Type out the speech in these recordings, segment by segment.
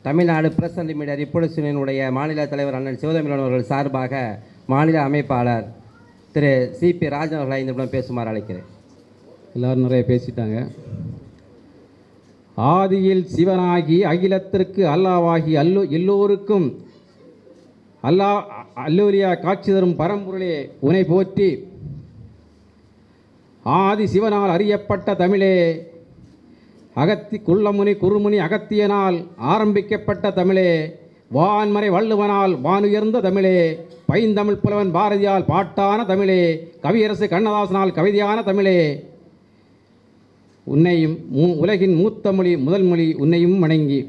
Tamil Nadu press unlimited ரிப்போர்ட்ஸினுடைய மாநில தலைவர் அண்ணன் சிவதமிழன் அவர்கள் சார்பாக மாநில அமைப்பாளர் திரு சிபி ராஜன் அவர்களை இந்த நிமிடம் பேசுமாறு அழைக்கிறேன். எல்லோரும் நிறைய பேசிட்டாங்க. ஆதியில் சிவனாகி அகிலத்திற்கு அல்லாவாகி எல்லோருக்கும் அல்லோலியா காட்சி தரும் பரம்பொருளே உனை போற்றி. ஆதி சிவனால் அறியப்பட்ட தமிழே, குள்ளமுனி குறுமுனி அகத்தியனால் ஆரம்பிக்கப்பட்ட தமிழே, வான்மறை வள்ளுவனால் வானுயர்ந்த தமிழே, பைந்தமிழ் புலவன் பாரதியால் பாட்டான தமிழே, கவியரசு கண்ணதாசனால் கவிதையான தமிழே, உன்னையும் உலகின் மூத்த மொழி முதல் மொழி உன்னையும் வணங்கி,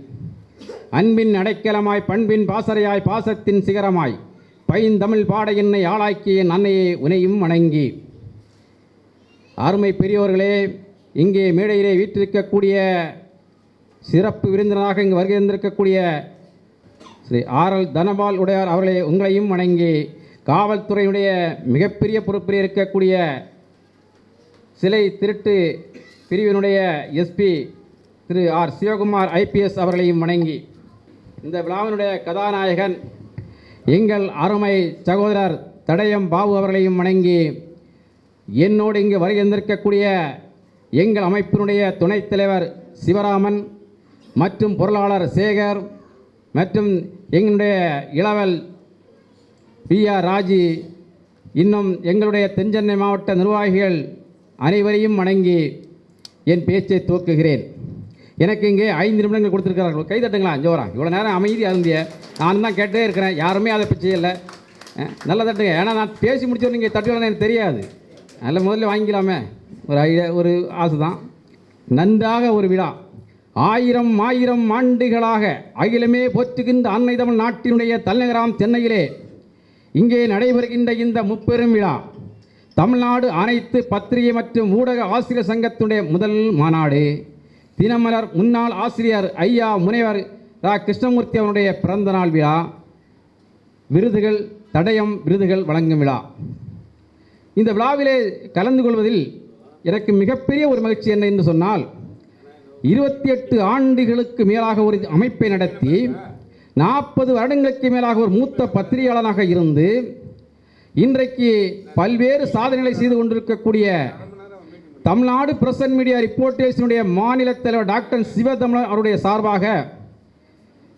அன்பின் அடைக்கலமாய் பண்பின் பாசறையாய் பாசத்தின் சிகரமாய் பைந்தமிழ் பாட என்னை ஆளாக்கிய என் அன்னையே உன்னையும் வணங்கி. அருமை பெரியோர்களே, இங்கே மேடையிலே வீற்றிருக்கக்கூடிய சிறப்பு விருந்தினராக இங்கு வருகை தந்திருக்கக்கூடிய ஸ்ரீ ஆர்.எல். தனபால் உடையார் அவர்களே உங்களையும் வணங்கி, காவல்துறையினுடைய மிகப்பெரிய பொறுப்பில் இருக்கக்கூடிய சிலை திருட்டு பிரிவினுடைய எஸ்பி திரு ஆர். சிவகுமார் ஐபிஎஸ் அவர்களையும் வணங்கி, இந்த விழாவினுடைய கதாநாயகன் எங்கள் அருமை சகோதரர் தடயம் பாபு அவர்களையும் வணங்கி, என்னோடு இங்கு வருகை தந்திருக்கக்கூடிய எங்கள் அமைப்பினுடைய துணைத் தலைவர் சிவராமன் மற்றும் பொருளாளர் சேகர் மற்றும் எங்களுடைய இளவல் பி.ஆர். ராஜி, இன்னும் எங்களுடைய தென்சென்னை மாவட்ட நிர்வாகிகள் அனைவரையும் வணங்கி என் பேச்சை துவக்குகிறேன். எனக்கு இங்கே 5 நிமிடங்கள் கொடுத்துருக்கிறார்கள். கைதட்டுங்களா ஜோரா. இவ்வளோ நேரம் அமைதியாக இருந்திய, நான் தான் கேட்டே இருக்கிறேன், யாருமே அதை பற்றி இல்லை. நல்லா தட்டுங்க. ஏன்னா நான் பேசி முடிச்சோன்னு நீங்கள் தட்டுக்கலாம் எனக்கு தெரியாது. அதில் முதல்ல வாங்கிக்கலாமே ஒரு ஆசை தான். நன்றாக ஒரு விழா 1000 ஆண்டுகளாக அகிலமே போற்றுகின்ற அன்னை தமிழ் நாட்டினுடைய தலைநகராம் சென்னையிலே இங்கே நடைபெறுகின்ற இந்த முப்பெரும் விழா தமிழ்நாடு அனைத்து பத்திரிகை மற்றும் ஊடக ஆசிரியர் சங்கத்தினுடைய முதல் மாநாடு. தினமலர் முன்னாள் ஆசிரியர் ஐயா முனைவர் ரா. கிருஷ்ணமூர்த்தி அவருடைய பிறந்த நாள் விழா. விருதுகள் தடயம் விருதுகள் வழங்கும் விழா. இந்த விழாவிலே கலந்து கொள்வதில் எனக்கு மிகப்பெரிய ஒரு மகிழ்ச்சி என்ன என்று சொன்னால், 28 ஆண்டுகளுக்கு மேலாக ஒரு அமைப்பை நடத்தி 40 வருடங்களுக்கு மேலாக ஒரு மூத்த பத்திரிகையாளனாக இருந்து இன்றைக்கு பல்வேறு சாதனைகளை செய்து கொண்டிருக்கக்கூடிய தமிழ்நாடு பிரஸ் அண்ட் மீடியா ரிப்போர்ட்டர்ஸினுடைய மாநில தலைவர் டாக்டர் சிவதமிழன் அவருடைய சார்பாக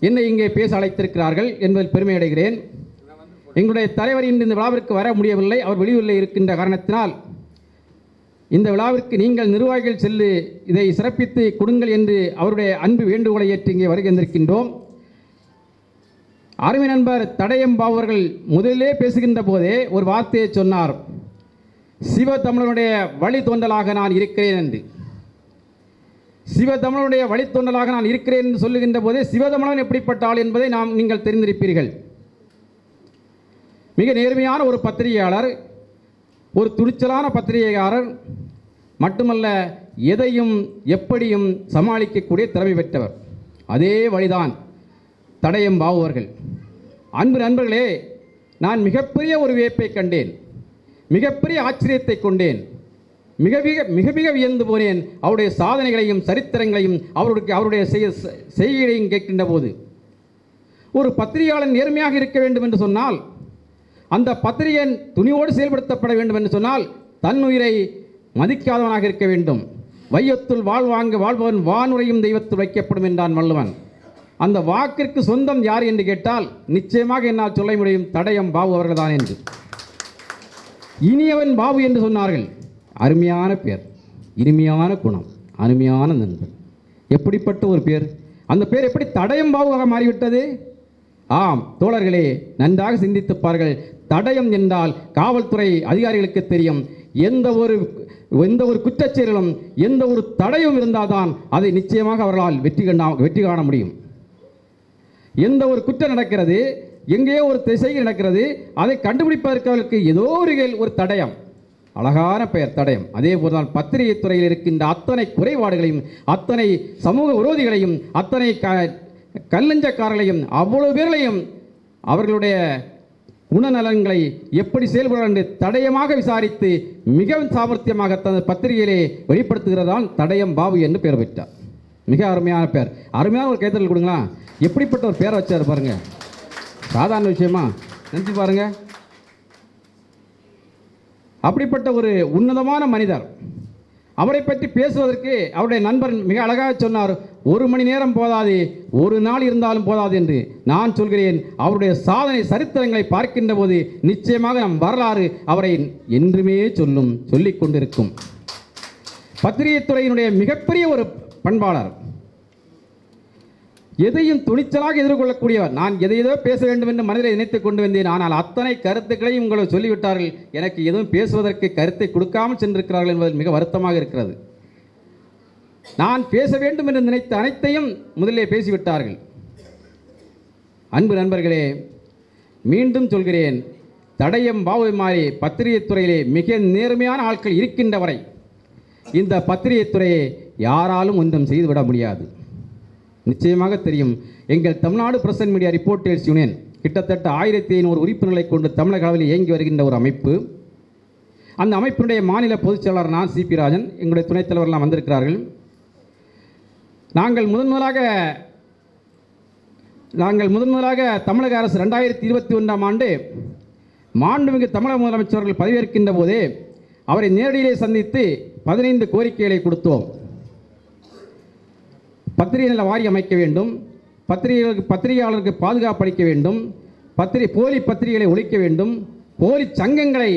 என்னை இங்கே பேச அழைத்திருக்கிறார்கள் என்பதில் பெருமை அடைகிறேன். எங்களுடைய தலைவர் இன்று இந்த விழாவிற்கு வர முடியவில்லை. அவர் வெளியூரில் இருக்கின்ற காரணத்தினால் இந்த விழாவிற்கு நீங்கள் நிர்வாகிகள் செல்லு இதை சிறப்பித்து கொடுங்கள் என்று அவருடைய அன்பு வேண்டுகோளை ஏற்று இங்கே வருகின்றிருக்கின்றோம். அருமை நண்பர் தடயம் பாபு அவர்கள் முதலிலே பேசுகின்ற போதே ஒரு வார்த்தையை சொன்னார், சிவதமிழனுடைய வழித்தோன்றலாக நான் இருக்கிறேன் என்று. சிவதமிழனுடைய வழித்தோன்றலாக நான் இருக்கிறேன் என்று சொல்லுகின்ற போதே சிவதமிழன் எப்படிப்பட்ட ஆள் என்பதை நீங்கள் தெரிந்திருப்பீர்கள். மிக நேர்மையான ஒரு பத்திரிகையாளர், ஒரு துணிச்சலான பத்திரிகையாளர் மட்டுமல்ல, எதையும் எப்படியும் சமாளிக்கக்கூடிய திறமை பெற்றவர். அதே வழிதான் தடயம் பாபு அவர்கள். அன்பு நண்பர்களே, நான் மிகப்பெரிய ஒரு வியப்பை கண்டேன், மிகப்பெரிய ஆச்சரியத்தை கொண்டேன், மிக மிக வியந்து போனேன். அவருடைய சாதனைகளையும் சரித்திரங்களையும் அவருடைய செய்கைகளையும் கேட்கின்ற போது, ஒரு பத்திரிகையாளன் நேர்மையாக இருக்க வேண்டும் என்று சொன்னால், அந்த பத்திரிகையின் துணிவோடு செயல்படுத்தப்பட வேண்டும் என்று சொன்னால் தன்னுயிரை மதிக்காதவனாக இருக்க வேண்டும். வையத்துள் வாழ்பவன் வானுரையும் தெய்வத்தில் வைக்கப்படும் என்றான் வள்ளுவன். அந்த வாக்கிற்கு சொந்தம் யார் என்று கேட்டால் நிச்சயமாக என்னால் சொல்ல முடியும், தடயம் பாபு அவர்கள் தான் என்று. இனியவன் பாபு என்று சொன்னார்கள். அருமையான பேர், இனிமையான குணம், அருமையான நண்பர். எப்படிப்பட்ட ஒரு பேர்! அந்த பேர் எப்படி தடயம் பாபுவாக மாறிவிட்டது? ஆம் தோழர்களே, நன்றாக சிந்தித்துப்பார்கள். தடயம் என்றால் காவல்துறை அதிகாரிகளுக்கு தெரியும், எந்த ஒரு குற்றச்செயலும் எந்த ஒரு தடயம் இருந்தால்தான் அதை நிச்சயமாக அவர்களால் வெற்றி காண முடியும். எந்த ஒரு குற்றம் நடக்கிறது, எங்கேயோ ஒரு திசையில் நடக்கிறது, அதை கண்டுபிடிப்பதற்கு அவர்களுக்கு ஏதோ ஒரு தடயம். அழகான பெயர் தடயம். அதே போல்தான் பத்திரிகை துறையில் இருக்கின்ற அத்தனை குறைபாடுகளையும், அத்தனை சமூக விரோதிகளையும், அத்தனை கல்லஞ்சக்காரர்களையும், அவ்வளவு பேர்களையும் அவர்களுடைய குணநலன்களை எப்படி செயல்பட என்று தடயமாக விசாரித்து மிகவும் சாமர்த்தியமாக தனது பத்திரிகையிலே வெளிப்படுத்துகிறதான் தடயம் பாபு என்று பெயர் பெற்றார். மிக அருமையான பேர். அருமையான ஒரு கைத்தறல் கொடுங்களா. எப்படிப்பட்ட ஒரு பேரை வச்சார் பாருங்க. சாதாரண விஷயமா நினச்சி பாருங்க. அப்படிப்பட்ட ஒரு உன்னதமான மனிதர். அவரை பற்றி பேசுவதற்கு அவருடைய நண்பர் மிக அழகாக சொன்னார், 1 மணி நேரம் போதாது, 1 நாள் இருந்தாலும் போதாது என்று. நான் சொல்கிறேன், அவருடைய சாதனை சரித்திரங்களை பார்க்கின்ற போது நிச்சயமாக நம் வரலாறு அவரை என்றுமே சொல்லிக் கொண்டிருக்கும். பத்திரிகைத் துறையினுடைய மிகப்பெரிய ஒரு பண்பாளர், எதையும் துணிச்சலாக எதிர்கொள்ளக்கூடியவர். நான் எதையோ பேச வேண்டும் என்று மனதில் நினைத்துக் கொண்டு வந்தேன். ஆனால் அத்தனை கருத்துக்களையும் உங்களை சொல்லிவிட்டார்கள். எனக்கு எதுவும் பேசுவதற்கு கருத்தை கொடுக்காமல் சென்றிருக்கிறார்கள் என்பது மிக வருத்தமாக இருக்கிறது. நான் பேச வேண்டும் என்று நினைத்த அனைத்தையும் முதலிலே பேசிவிட்டார்கள். அன்பு நண்பர்களே, மீண்டும் சொல்கிறேன், தடயம் பாவை மாதிரி பத்திரிகைத் துறையிலே மிக நேர்மையான ஆட்கள் இருக்கின்ற வரை இந்த பத்திரிகைத் துறையை யாராலும் ஒன்றும் செய்துவிட முடியாது. நிச்சயமாக தெரியும், எங்கள் Tamil Nadu press and media reporters union கிட்டத்தட்ட 1500 உறுப்பினர்களை கொண்டு தமிழக அளவில் இயங்கி வருகின்ற ஒரு அமைப்பு. அந்த அமைப்பினுடைய மாநில பொதுச் செயலாளர் நான் சிபி ராஜன், எங்களுடைய துணைத் தலைவர்லாம் வந்திருக்கிறார்கள். நாங்கள் முதன்முதலாக தமிழக அரசு 2021ஆம் ஆண்டு மாண்புமிகு தமிழக முதலமைச்சர்கள் பதவியேற்கின்ற போதே அவரை நேரடியிலே சந்தித்து 15 கோரிக்கைகளை கொடுத்தோம். பத்திரிகை நல வாரியம் அமைக்க வேண்டும், பத்திரிகையாளருக்கு பாதுகாப்பு அளிக்க வேண்டும், போலி பத்திரிகைகளை ஒழிக்க வேண்டும், போலி சங்கங்களை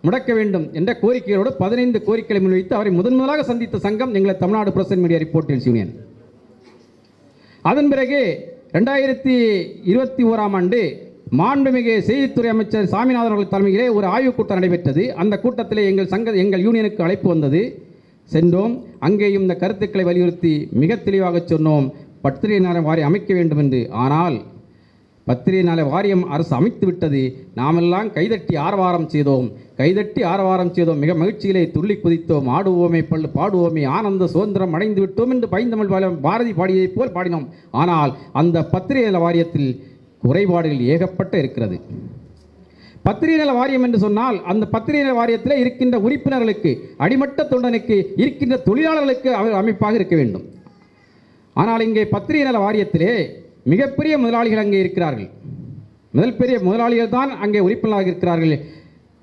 முடக்க வேண்டும் என்ற கோரிக்கைகளோடு 15 கோரிக்கைகளை முன்வைத்து அவரை முதன்முதலாக சந்தித்த சங்கம் எங்களை Tamil Nadu press and media reporters union. அதன் பிறகு 2021ஆம் ஆண்டு மாண்புமிகு செய்தித்துறை அமைச்சர் சாமிநாதன் அவர்கள் தலைமையிலே ஒரு ஆய்வுக் கூட்டம் நடைபெற்றது. அந்த கூட்டத்திலே எங்கள் யூனியனுக்கு அழைப்பு வந்தது. சென்றோம். அங்கேயும் இந்த கருத்துக்களை வலியுறுத்தி மிக தெளிவாக சொன்னோம், பத்திரிகை நல வாரியம் அமைக்க வேண்டும் என்று. ஆனால் பத்திரிகை நல வாரியம் அரசு அமைத்து விட்டது. நாமெல்லாம் கைதட்டி ஆரவாரம் செய்தோம். மிக மகிழ்ச்சியிலே துள்ளி குதித்தோம். ஆடுவோமே பள்ளு பாடுவோமே ஆனந்த சுதந்திரம் அடைந்து விட்டோம் என்று பைந்தமிழ் பாரதி பாடியதைப் போல் பாடினோம். ஆனால் அந்த பத்திரிகை நல வாரியத்தில் குறைபாடுகள் ஏகப்பட்ட இருக்கிறது. பத்திரிகை நல வாரியம் என்று சொன்னால் அந்த பத்திரிகை நல வாரியத்தில் இருக்கின்ற உறுப்பினர்களுக்கு, அடிமட்ட தொண்டனுக்கு, இருக்கின்ற தொழிலாளர்களுக்கு அமைப்பாக இருக்க வேண்டும். ஆனால் இங்கே பத்திரிகை நல வாரியத்திலே மிகப்பெரிய முதலாளிகள் அங்கே இருக்கிறார்கள். பெரிய முதலாளிகள் தான் அங்கே உறுப்பினராக இருக்கிறார்கள்.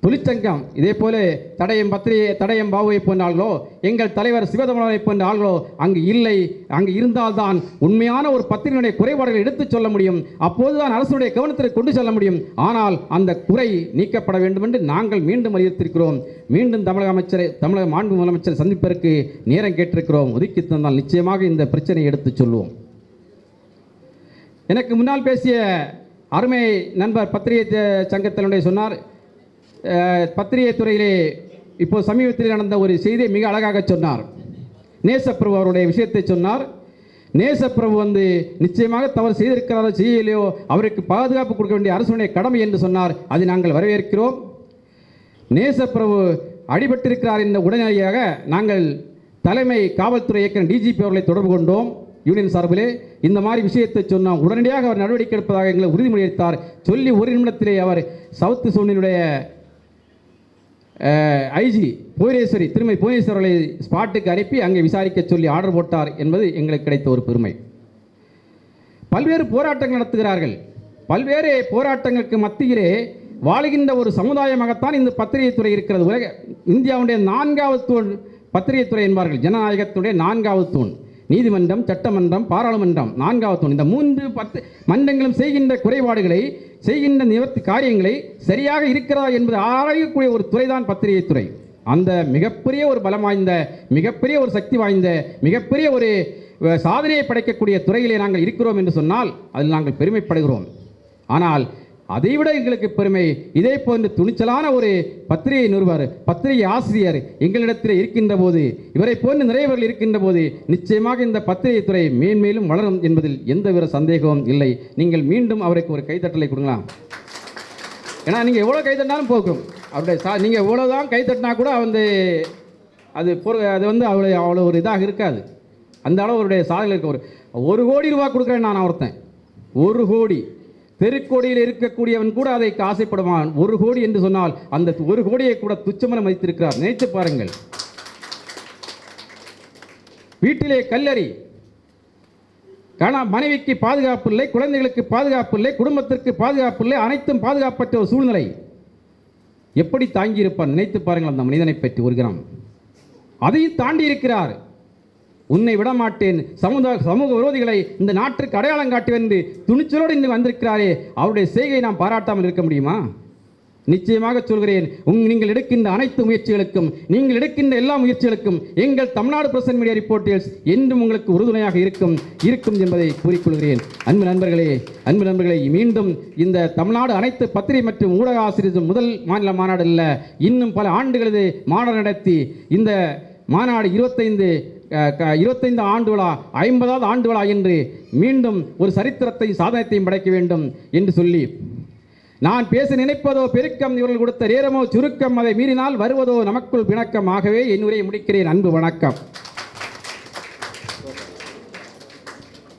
தொழிற்சங்கம் இதே போல தடயம் பாபுவை போன்ற ஆள்களோ, எங்கள் தலைவர் சிவதமலனை போன்ற ஆள்களோ அங்கு இல்லை. அங்கு இருந்தால்தான் உண்மையான ஒரு பத்திரிகையுடைய குறைபாடுகளை எடுத்துச் சொல்ல முடியும். அப்போதுதான் அரசுடைய கவனத்திற்கு கொண்டு செல்ல முடியும். ஆனால் அந்த குறை நீக்கப்பட வேண்டும் என்று நாங்கள் மீண்டும் வலியுறுத்தியிருக்கிறோம். மீண்டும் தமிழக மாண்பு முதலமைச்சரை சந்திப்பதற்கு நேரம் கேட்டிருக்கிறோம். ஒதுக்கி தந்தால் நிச்சயமாக இந்த பிரச்சனையை எடுத்துச் சொல்லுவோம். எனக்கு முன்னால் பேசிய அருமை நண்பர் பத்திரிகை சங்கத்தினுடைய சொன்னார், பத்திரிகை துறையிலே இப்போ சமீபத்தில் நடந்த ஒரு செய்தியை மிக அழகாக சொன்னார். நேசப்பிரபு அவருடைய விஷயத்தை சொன்னார். நேசப்பிரபு நிச்சயமாக தவறு செய்திருக்கிறாரோ செய்யலையோ அவருக்கு பாதுகாப்பு கொடுக்க வேண்டிய அரசுடைய கடமை என்று சொன்னார். அதை நாங்கள் வரவேற்கிறோம். நேசப்பிரபு அடிபட்டிருக்கிறார் என்ற உடனடியாக நாங்கள் தலைமை காவல்துறை இயக்குனர் டிஜிபி அவர்களை தொடர்பு கொண்டோம். யூனியன் சார்பிலே இந்த மாதிரி விஷயத்தை சொன்னோம். உடனடியாக அவர் நடவடிக்கை எடுப்பதாக எங்களை உறுதிமொழி அளித்தார். சொல்லி 1 நிமிடத்திலே அவர் சவுத் சோனினுடைய ஐஜி திருமதி புவனேஸ்வரர்களை ஸ்பாட்டுக்கு அனுப்பி அங்கே விசாரிக்க சொல்லி ஆர்டர் போட்டார் என்பது எங்களுக்கு கிடைத்த ஒரு பெருமை. பல்வேறு போராட்டங்கள் நடத்துகிறார்கள். பல்வேறு போராட்டங்களுக்கு மத்தியிலே வாழுகின்ற ஒரு சமுதாயமாகத்தான் இந்த பத்திரிகை துறை இருக்கிறது. இந்தியாவுடைய 4வது தூண் பத்திரிகை துறை என்பார்கள். ஜனநாயகத்துடைய 4வது தூண். நீதிமன்றம், சட்டமன்றம், பாராளுமன்றம் 4வது தூண். இந்த 3 மன்றங்களும் செய்கின்ற குறைபாடுகளை, செய்கின்ற நிவர்த்தி காரியங்களை சரியாக இருக்கிறதா என்பதை ஆராயக்கூடிய ஒரு துறைதான் பத்திரிகை துறை. அந்த மிகப்பெரிய ஒரு பலம் வாய்ந்த, மிகப்பெரிய ஒரு சக்தி வாய்ந்த, மிகப்பெரிய ஒரு சாதனையை படைக்கக்கூடிய துறையிலே நாங்கள் இருக்கிறோம் என்று சொன்னால் அதில் நாங்கள் பெருமைப்படுகிறோம். ஆனால் அதைவிட எங்களுக்கு பெருமை, இதே போன்ற துணிச்சலான ஒரு பத்திரிகை நிருபர், பத்திரிகை ஆசிரியர் எங்களிடத்தில் இருக்கின்ற போது, இவரை போன்ற நிறையவர்கள் இருக்கின்ற போது நிச்சயமாக இந்த பத்திரிகை துறை மேன்மேலும் வளரும் என்பதில் எந்தவித சந்தேகமும் இல்லை. நீங்கள் மீண்டும் அவருக்கு ஒரு கைத்தட்டலை கொடுங்களா. ஏன்னா நீங்கள் எவ்வளோ கைத்தட்டினாலும் போகும். அவருடைய நீங்கள் எவ்வளோதான் கைத்தட்டினா கூட அது அவ்வளோ ஒரு இதாக இருக்காது. அந்த அளவு அவருடைய சாதனை இருக்க. 1 கோடி ரூபா கொடுக்குறேன் நான் ஒருத்தன். 1 கோடி தெருக்கோடியில் இருக்கக்கூடியவன் கூட அதை ஆசைப்படுவான். 1 கோடி என்று சொன்னால் அந்த 1 கோடியை கூட துச்சமென மதித்திருக்கிறார். நினைத்து பாருங்கள். வீட்டிலே கல்லறி, மனைவிக்கு பாதுகாப்பு இல்லை, குழந்தைகளுக்கு பாதுகாப்பு இல்லை, குடும்பத்திற்கு பாதுகாப்பு இல்லை, அனைத்தும் பாதுகாப்பற்ற ஒரு சூழ்நிலை. எப்படி தாங்கியிருப்பான் நினைத்து பாருங்கள் அந்த மனிதனை பற்றி ஒரு கிராம். அதையும் தாண்டி இருக்கிறார். உன்னை விடமாட்டேன், சமூக விரோதிகளை இந்த நாட்டிற்கு அடையாளம் காட்டுவேன் என்று துணிச்சலோடு இன்று வந்திருக்கிறாரே, அவருடைய செய்கையை நாம் பாராட்டாமல் இருக்க முடியுமா? நிச்சயமாக சொல்கிறேன், நீங்கள் எடுக்கின்ற அனைத்து முயற்சிகளுக்கும், நீங்கள் எடுக்கின்ற எல்லா முயற்சிகளுக்கும் எங்கள் தமிழ்நாடு பிரசன்ட் மீடியா ரிப்போர்ட்டர்ஸ் என்றும் உங்களுக்கு உறுதுணையாக இருக்கும் என்பதை கூறிக்கொள்கிறேன். அன்பு நண்பர்களே, மீண்டும் இந்த தமிழ்நாடு அனைத்து பத்திரிகை மற்றும் ஊடக ஆசிரியர் முதல் மாநில மாநாடு அல்ல, இன்னும் பல ஆண்டுகளது மாநாடு நடத்தி இந்த மாநாடு 25 ஆண்டு விழா, 50வது ஆண்டு விழா என்று மீண்டும் ஒரு சரித்திரத்தை சாதனையையும் படைக்க வேண்டும் என்று சொல்லி, நான் பேச நினைப்பதோ பெருக்கம், இவர்கள் கொடுத்த நேரமோ சுருக்கம், அதை மீறினால் வருவதோ நமக்குள் பிணக்கம். ஆகவே என் உரையை முடிக்கிறேன். அன்பு வணக்கம்.